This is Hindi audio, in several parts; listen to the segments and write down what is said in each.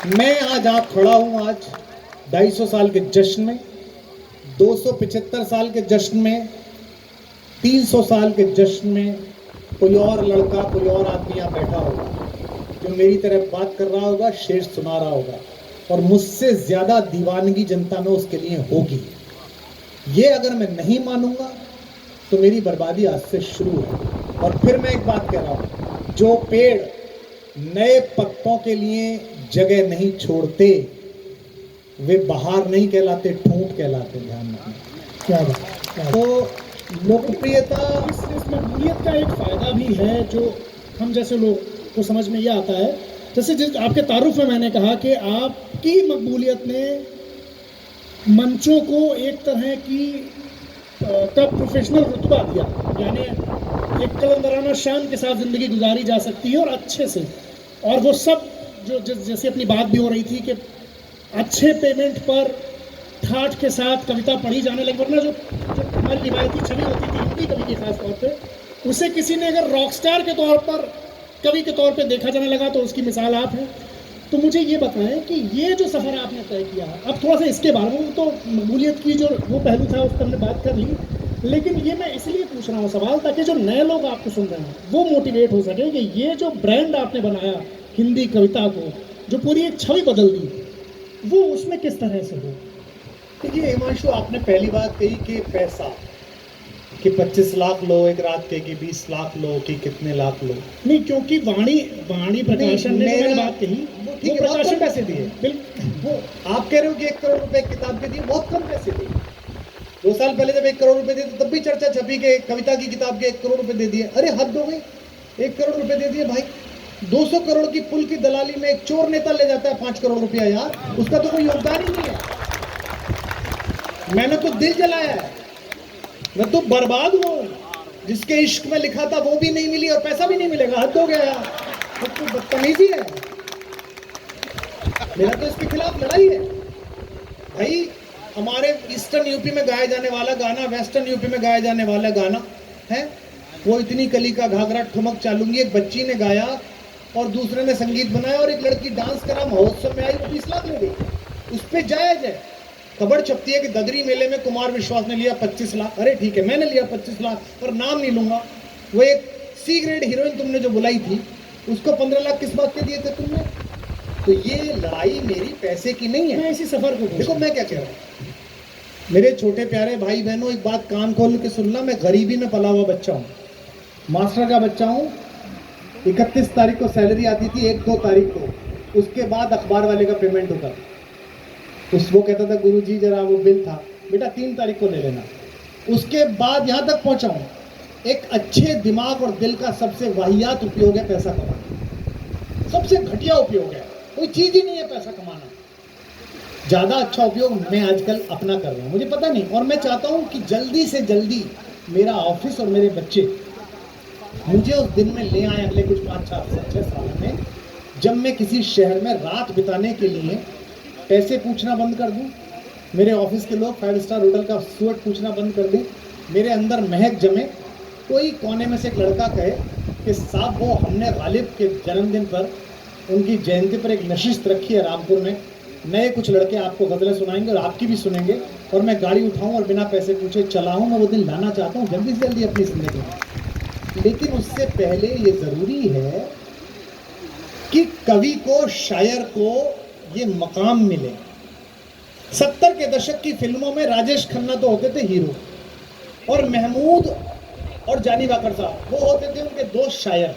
मैं आज आप खड़ा हूं, आज 250 साल के जश्न में, 275 साल के जश्न में, 300 साल के जश्न में। कोई और लड़का, कोई और आदमी यहाँ बैठा होगा जो मेरी तरह बात कर रहा होगा, शेर सुना रहा होगा, और मुझसे ज्यादा दीवानगी जनता में उसके लिए होगी। ये अगर मैं नहीं मानूंगा तो मेरी बर्बादी आज से शुरू है। और फिर मैं एक बात कह रहा हूं, जो पेड़ नए पत्तों के लिए जगह नहीं छोड़ते वे बहार नहीं कहलाते, ठूंठ कहलाते। ध्यान रखना। क्या बात। तो लोकप्रियता, इस मकबूलियत का एक फायदा भी है जो हम जैसे लोग को समझ में यह आता है। जैसे जिस आपके तारुफ में मैंने कहा कि आपकी मकबूलियत ने मंचों को एक तरह की का प्रोफेशनल रुतबा दिया, यानी एक कलंदराना शान के साथ ज़िंदगी गुजारी जा सकती है और अच्छे से। और वो सब जो जैसे अपनी बात भी हो रही थी कि अच्छे पेमेंट पर ठाठ के साथ कविता पढ़ी जाने लगी, वरना जो हमारी रिवायती छवि होती थी हिंदी कवि की खास तौर पे, उसे किसी ने अगर रॉकस्टार के तौर पर, कवि के तौर पे देखा जाने लगा तो उसकी मिसाल आप हैं। तो मुझे ये बताएं कि ये जो सफ़र आपने तय किया, अब थोड़ा सा इसके बारे में, तो मकबूलियत की जो वो पहलू था उस पर हमने बात कर ली, लेकिन ये मैं इसलिए पूछ रहा हूँ सवाल ताकि जो नए लोग आपको सुन रहे हैं वो मोटिवेट हो सके कि ये जो ब्रांड आपने बनाया हिंदी कविता को, जो पूरी एक छवि बदल दी, वो उसमें किस तरह से हो। देखिए हिमांशु, आपने पहली बात कही कि पैसा, कि 25 लाख लो एक रात के, कि 20 लाख लो, कि कितने लाख लो। नहीं, क्योंकि वाणी प्रकाशन ने जो मैंने बात कही, ठीक है, बहुत कम पैसे दिए। बिल्कुल, वो आप कह रहे हो कि 1 करोड़ रुपए किताब के दिए, बहुत कम पैसे दिए। 2 साल पहले जब 1 करोड़ रुपए दिए तब भी चर्चा छपी के कविता की किताब के 1 करोड़ रुपए दे दिए। अरे हद हो गई, 1 करोड़ रुपए दे दिए भाई। 200 करोड़ की पुल की दलाली में एक चोर नेता ले जाता है 5 करोड़ रुपया यार, उसका तो कोई योगदान ही नहीं है। मैंने तो दिल जलाया है, मैं तो बर्बाद हुआ हूं। जिसके इश्क में लिखा था वो भी नहीं मिली और पैसा भी नहीं मिलेगा, हद हो गया यार, तो बदतमीजी है। मेरा तो इसके खिलाफ लड़ाई है भाई। हमारे ईस्टर्न यूपी में गाया जाने वाला गाना, वेस्टर्न यूपी में गाया जाने वाला गाना है वो इतनी कली का घाघरा ठुमक चालूंगी, एक बच्ची ने गाया और दूसरे ने संगीत बनाया और एक लड़की डांस करा, महोत्सव में आई, वो 20 लाख ले गई। उस पर जायज है। खबर छपती है कि ददरी मेले में कुमार विश्वास ने लिया 25 लाख। अरे ठीक है, मैंने लिया 25 लाख, पर नाम नहीं लूंगा। वो एक सी ग्रेड हीरोइन तुमने जो बुलाई थी, उसको 15 लाख किस बात के दिए थे तुमने? तो ये लड़ाई मेरी पैसे की नहीं है। मैं इसी सफर को देखो मैं क्या कह रहा हूँ, मेरे छोटे प्यारे भाई बहनों, एक बात कान खोल के सुनना। मैं गरीबी में पला हुआ बच्चा हूँ, मास्टर का बच्चा हूँ। 31 तारीख को सैलरी आती थी, 1-2 तारीख को, उसके बाद अखबार वाले का पेमेंट होता। वो कहता था गुरुजी जरा वो बिल था, बेटा 3 तारीख को ले लेना। उसके बाद यहाँ तक पहुँचा हूँ। एक अच्छे दिमाग और दिल का सबसे वाहियात उपयोग है पैसा कमाना, सबसे घटिया उपयोग है, कोई चीज ही नहीं है पैसा कमाना। ज्यादा अच्छा उपयोग मैं आजकल अपना कर रहा हूँ, मुझे पता नहीं, और मैं चाहता हूँ कि जल्दी से जल्दी मेरा ऑफिस और मेरे बच्चे मुझे उस दिन में ले आए, अगले कुछ 5-6 साल में, जब मैं किसी शहर में रात बिताने के लिए पैसे पूछना बंद कर दूं, मेरे ऑफिस के लोग 5 स्टार होटल का स्टूवर्ड पूछना बंद कर दें, मेरे अंदर महक जमे, कोई कोने में से एक लड़का कहे कि साहब वो हमने गालिब के जन्मदिन पर, उनकी जयंती पर एक नशिस्त रखी है रामपुर में, नए कुछ लड़के आपको गज़लें सुनाएंगे और आपकी भी सुनेंगे, और मैं गाड़ी उठाऊं और बिना पैसे पूछे चलाऊं। मैं वो दिन लाना चाहता हूं जल्दी से जल्दी अपनी जिंदगी में। लेकिन उससे पहले ये ज़रूरी है कि कवि को, शायर को ये मकाम मिले। 70 के दशक की फिल्मों में राजेश खन्ना तो होते थे हीरो, और महमूद और जानी वाकर साहब वो होते थे उनके दोस्त शायर।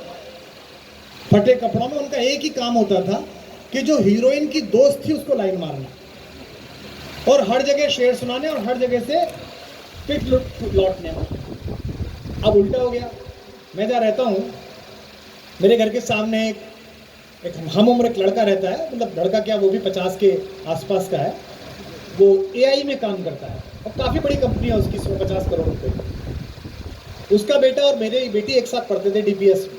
फटे कपड़ों में उनका एक ही काम होता था कि जो हीरोइन की दोस्त थी उसको लाइन मारना, और हर जगह शेर सुनाने, और हर जगह से पिट लौटने। अब उल्टा हो गया। मैं जहाँ रहता हूँ, मेरे घर के सामने एक हम उम्र एक लड़का रहता है, मतलब लड़का क्या, वो भी 50 के आसपास का है। वो AI में काम करता है और काफ़ी बड़ी कंपनी है उसकी, 150 करोड़ रुपए। उसका बेटा और मेरी बेटी एक साथ पढ़ते थे DPS में।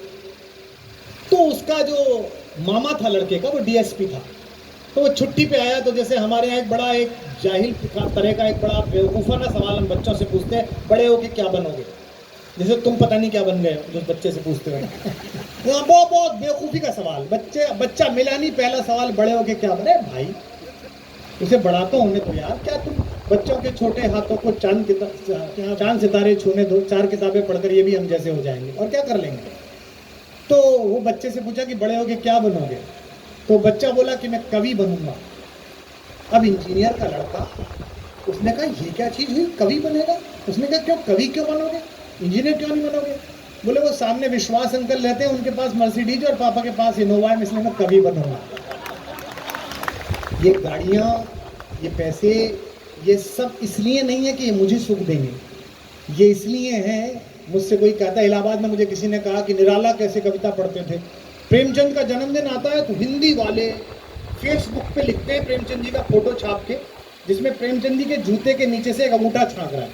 तो उसका जो मामा था लड़के का, वो DSP था। तो वो छुट्टी पे आया, तो जैसे हमारे यहाँ एक जाहिल तरह का एक बड़ा बेवकूफ़ाना सवाल हम बच्चों से पूछते हैं, बड़े हो के क्या बनोगे? जैसे तुम पता नहीं क्या बन गए हो जो बच्चे से पूछते हो। वहाँ बहुत बहुत बेवकूफ़ी का सवाल, बच्चा मिला नहीं, पहला सवाल बड़े होके क्या बने भाई, उसे बड़ा तो होने दो यार, क्या तुम बच्चों के छोटे हाथों को चांद सितारे छूने दो, 4 किताबें पढ़कर ये भी हम जैसे हो जाएंगे और क्या कर लेंगे। तो वो बच्चे से पूछा कि बड़े होके क्या बनोगे, तो बच्चा बोला कि मैं कवि बनूंगा। अब इंजीनियर का लड़का, उसने कहा ये क्या चीज़ हुई, कवि बनेगा। उसने कहा क्यों, कवि क्यों बनोगे, इंजीनियर क्यों नहीं बनोगे। बोले वो सामने विश्वास अंकल रहते हैं, उनके पास मर्सिडीज और पापा के पास इनोवा है, इसलिए मैं कवि बनूंगा। ये गाड़ियाँ, ये पैसे, ये सब इसलिए नहीं है कि ये मुझे सुख देंगे, ये इसलिए है, मुझसे कोई कहता है, इलाहाबाद में मुझे किसी ने कहा कि निराला कैसे कविता पढ़ते थे। प्रेमचंद का जन्मदिन आता है तो हिंदी वाले फेसबुक पे लिखते हैं प्रेमचंद जी का फोटो छाप के, जिसमें प्रेमचंद जी के जूते के नीचे से एक अंगूठा छांक रहा है,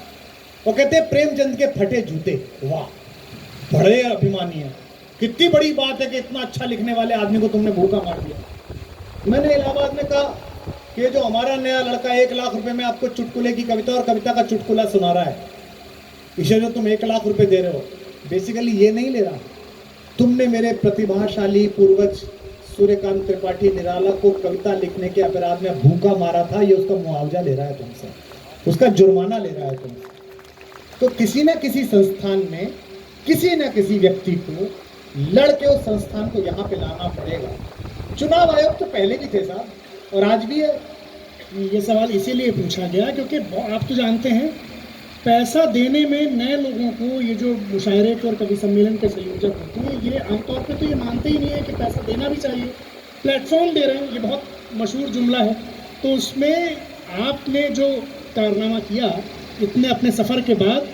वो कहते हैं प्रेमचंद के फटे जूते। वाह, बड़े अभिमानी है, कितनी बड़ी बात है कि इतना अच्छा लिखने वाले आदमी को तुमने भूखा मार दिया। मैंने इलाहाबाद में कहा कि जो हमारा नया लड़का 1 लाख रुपए में आपको चुटकुले की कविता और कविता का चुटकुला सुना रहा है, इसे जो तुम 1 लाख रुपए दे रहे हो, बेसिकली ये नहीं ले रहा, तुमने मेरे प्रतिभाशाली पूर्वज सूर्यकांत त्रिपाठी निराला को कविता लिखने के अपराध में भूखा मारा था, ये उसका मुआवजा ले रहा है तुमसे, उसका जुर्माना ले रहा है तुमसे। तो किसी न किसी संस्थान में किसी न किसी व्यक्ति को लड़के उस संस्थान को यहाँ पे लाना पड़ेगा। चुनाव आयोग तो पहले भी थे साहब, और आज भी है। ये सवाल इसीलिए पूछा गया क्योंकि आप तो जानते हैं पैसा देने में नए लोगों को ये जो मुशायरे और कवि सम्मेलन के संयोजक होते हैं, ये आमतौर पे तो ये मानते ही नहीं है कि पैसा देना भी चाहिए, प्लेटफॉर्म दे रहे हैं, ये बहुत मशहूर जुमला है। तो उसमें आपने जो कारनामा किया इतने अपने सफ़र के बाद,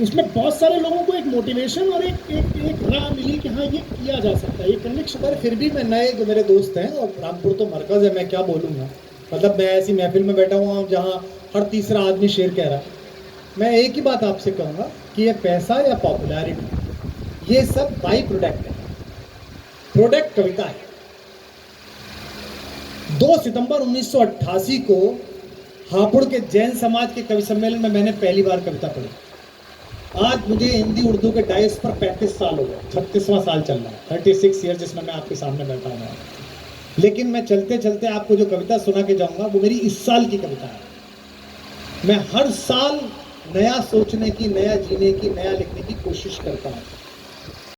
उसमें बहुत सारे लोगों को एक मोटिवेशन और एक राह मिली कि हाँ ये किया जा सकता है, ये कन्विक्शन। पर फिर भी मैं नए जो मेरे दोस्त हैं, और रामपुर तो मरकज़ है, मैं क्या बोलूँगा, मतलब मैं ऐसी महफिल में बैठा हुआ हूँ जहाँ हर तीसरा आदमी शेर कह रहा है। मैं एक ही बात आपसे कहूँगा कि ये पैसा या पॉपुलैरिटी, ये सब बाई प्रोडक्ट है, प्रोडक्ट कविता है। 2 सितंबर 1988 को हापुड़ के जैन समाज के कवि सम्मेलन में मैंने पहली बार कविता पढ़ी। आज मुझे हिंदी उर्दू के डायस पर 35 साल हो गए, 36वां साल चल रहा है, 36 ईयर जिसमें मैं आपके सामने बैठा हुआ हूँ। लेकिन मैं चलते चलते आपको जो कविता सुना के जाऊँगा वो मेरी इस साल की कविता है। मैं हर साल नया सोचने की, नया जीने की, नया लिखने की कोशिश करता हूँ।